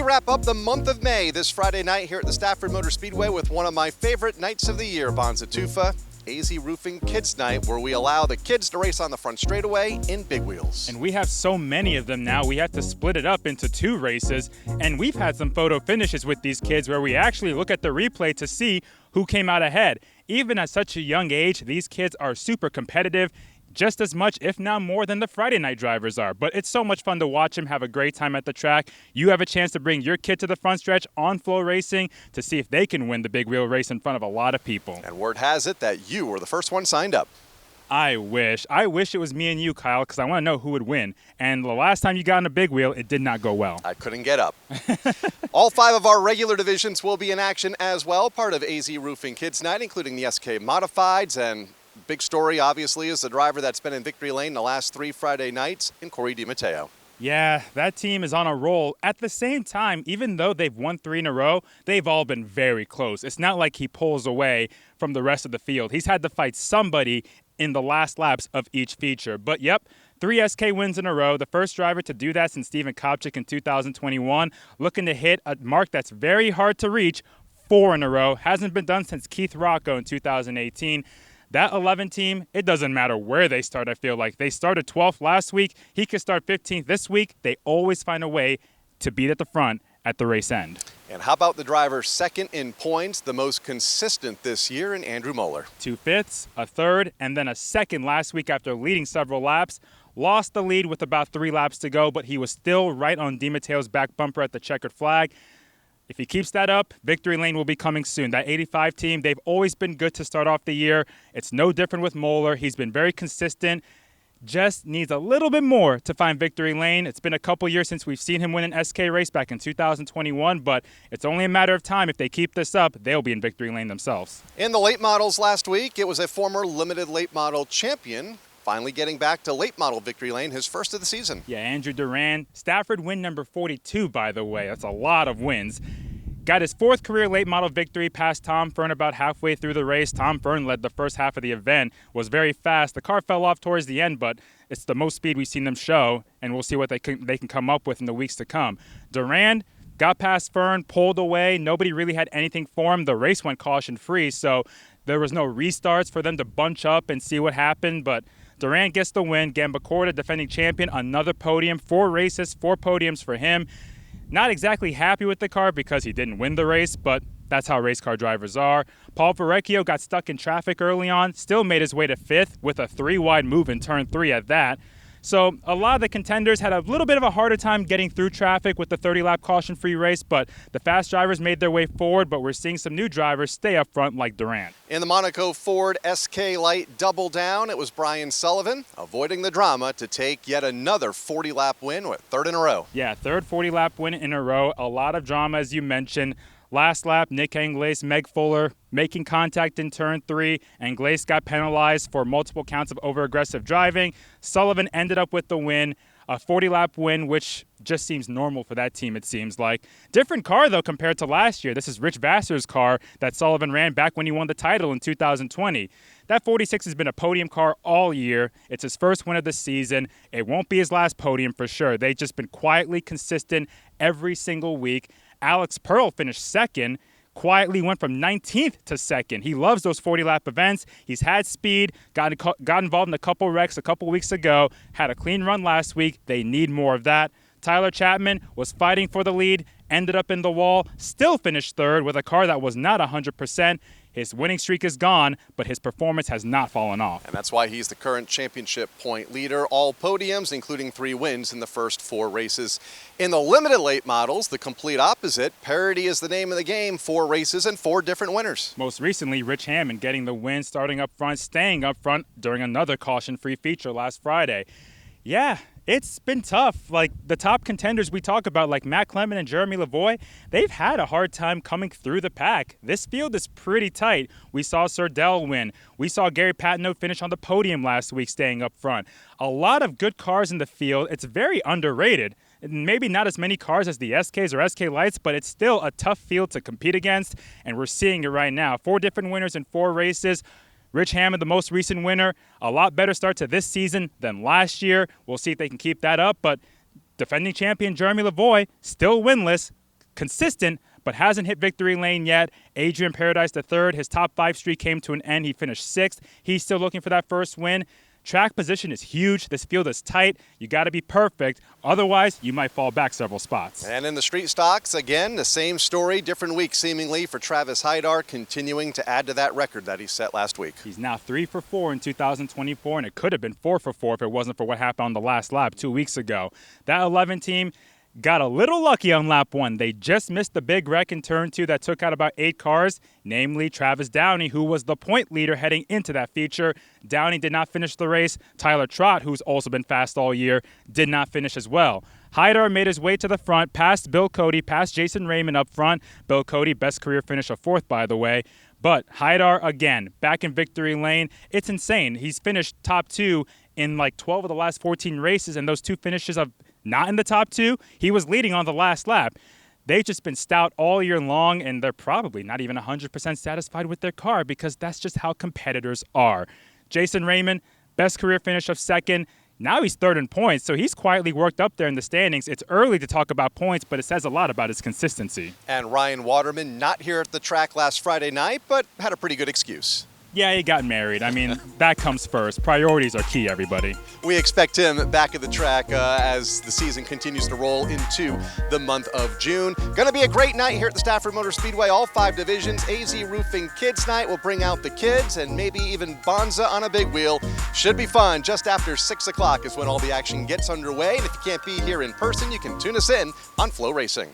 wrap up the month of May this Friday night here at the Stafford Motor Speedway with one of my favorite nights of the year, Bonssa Tufa, AZ Roofing Kids Night, where we allow the kids to race on the front straightaway in big wheels. And we have so many of them now, we have to split it up into 2 races. And we've had some photo finishes with these kids where we actually look at the replay to see who came out ahead. Even at such a young age, these kids are super competitive, just as much, if not more, than the Friday night drivers are. But it's so much fun to watch them have a great time at the track. You have a chance to bring your kid to the front stretch on Flow Racing to see if they can win the big wheel race in front of a lot of people. And word has it that you were the first one signed up. I wish it was me and you, Kyle, because I want to know who would win. And the last time you got in a big wheel, it did not go well. I couldn't get up. All 5 of our regular divisions will be in action as well, part of AZ Roofing Kids Night, including the SK Modifieds. And big story, obviously, is the driver that's been in victory lane the last 3 Friday nights in Corey DiMatteo. Yeah, that team is on a roll. At the same time, even though they've won 3 in a row, they've all been very close. It's not like he pulls away from the rest of the field. He's had to fight somebody in the last laps of each feature. But yep, 3 SK wins in a row. The first driver to do that since Steven Kopchik in 2021. Looking to hit a mark that's very hard to reach, 4 in a row. Hasn't been done since Keith Rocco in 2018. That 11 team, it doesn't matter where they start, I feel like. They started 12th last week. He could start 15th this week. They always find a way to beat at the front at the race end. And how about the driver second in points, the most consistent this year, in Andrew Moeller? 2 fifths, a third, and then a second last week after leading several laps. Lost the lead with about 3 laps to go, but he was still right on DiMatteo's back bumper at the checkered flag. If he keeps that up, victory lane will be coming soon. That 85 team, they've always been good to start off the year. It's no different with Moeller. He's been very consistent. Just needs a little bit more to find victory lane. It's been a couple years since we've seen him win an SK race back in 2021, but it's only a matter of time. If they keep this up, they'll be in victory lane themselves. In the late models last week, it was a former limited late model champion finally getting back to late model victory lane, his first of the season. Yeah, Andrew Duran. Stafford win number 42, by the way. That's a lot of wins. Got his 4th career late model victory, past Tom Fern about halfway through the race. Tom Fern led the first half of the event, was very fast. The car fell off towards the end, but it's the most speed we've seen them show, and we'll see what they can come up with in the weeks to come. Durand got past Fern, pulled away. Nobody really had anything for him. The race went caution-free, so there was no restarts for them to bunch up and see what happened, but Durand gets the win. Gambacorta, defending champion, another podium. 4 races, 4 podiums for him. Not exactly happy with the car because he didn't win the race, but that's how race car drivers are. Paul Verrecchio got stuck in traffic early on, still made his way to 5th with a 3-wide move in turn 3 at that. So a lot of the contenders had a little bit of a harder time getting through traffic with the 30-lap caution-free race, but the fast drivers made their way forward, but we're seeing some new drivers stay up front like Durand. In the Monaco Ford SK Light double down, it was Brian Sullivan avoiding the drama to take yet another 40-lap win with 3rd in a row. Yeah, 3rd 40-lap win in a row. A lot of drama, as you mentioned. Last lap, Nick Anglaise, Meg Fuller making contact in turn 3. Anglaise got penalized for multiple counts of over-aggressive driving. Sullivan ended up with the win, a 40-lap win, which just seems normal for that team, it seems like. Different car, though, compared to last year. This is Rich Vassar's car that Sullivan ran back when he won the title in 2020. That 46 has been a podium car all year. It's his first win of the season. It won't be his last podium for sure. They've just been quietly consistent every single week. Alex Pearl finished 2nd, quietly went from 19th to 2nd. He loves those 40-lap events. He's had speed, got involved in a couple wrecks a couple weeks ago, had a clean run last week. They need more of that. Tyler Chapman was fighting for the lead, ended up in the wall, still finished 3rd with a car that was not 100%. His winning streak is gone, but his performance has not fallen off. And that's why he's the current championship point leader. All podiums, including 3 wins in the first 4 races. In the limited late models, the complete opposite. Parity is the name of the game. 4 races and 4 different winners. Most recently, Rich Hammond getting the win, starting up front, staying up front during another caution-free feature last Friday. Yeah, it's been tough. Like the top contenders we talk about, like Matt Clement and Jeremy Lavoie, they've had a hard time coming through the pack. This field is pretty tight. We saw Serdell win. We saw Gary Patino finish on the podium last week, staying up front. A lot of good cars in the field. It's very underrated. Maybe not as many cars as the SKs or SK Lights, but it's still a tough field to compete against, and we're seeing it right now. 4 different winners in 4 races. Rich Hammond, the most recent winner, a lot better start to this season than last year. We'll see if they can keep that up, but defending champion Jeremy Lavoie, still winless, consistent, but hasn't hit victory lane yet. Adrian Paradise III, his top 5 streak came to an end. He finished 6th. He's still looking for that first win. Track position is huge. This field is tight. You got to be perfect. Otherwise, you might fall back several spots. And in the street stocks, again, the same story, different week seemingly for Travis Haidar, continuing to add to that record that he set last week. He's now 3 for 4 in 2024, and it could have been 4 for 4 if it wasn't for what happened on the last lap 2 weeks ago. That 11 team got a little lucky on lap 1. They just missed the big wreck in turn 2 that took out about 8 cars, namely Travis Downey, who was the point leader heading into that feature. Downey did not finish the race. Tyler Trott, who's also been fast all year, did not finish as well. Haidar made his way to the front, past Bill Cody, past Jason Raymond up front. Bill Cody, best career finish of 4th, by the way. But Haidar, again, back in victory lane. It's insane. He's finished top 2 in like 12 of the last 14 races, and those 2 finishes of not in the top 2, he was leading on the last lap. They've just been stout all year long, and they're probably not even 100% satisfied with their car because that's just how competitors are. Jason Raymond, best career finish of 2nd. Now he's 3rd in points, so he's quietly worked up there in the standings. It's early to talk about points, but it says a lot about his consistency. And Ryan Waterman not here at the track last Friday night, but had a pretty good excuse. Yeah, he got married. I mean, that comes first. Priorities are key, everybody. We expect him back at the track as the season continues to roll into the month of June. Going to be a great night here at the Stafford Motor Speedway. All 5 divisions. AZ Roofing Kids Night will bring out the kids and maybe even Bonza on a big wheel. Should be fun. Just after 6 o'clock is when all the action gets underway. And if you can't be here in person, you can tune us in on Flow Racing.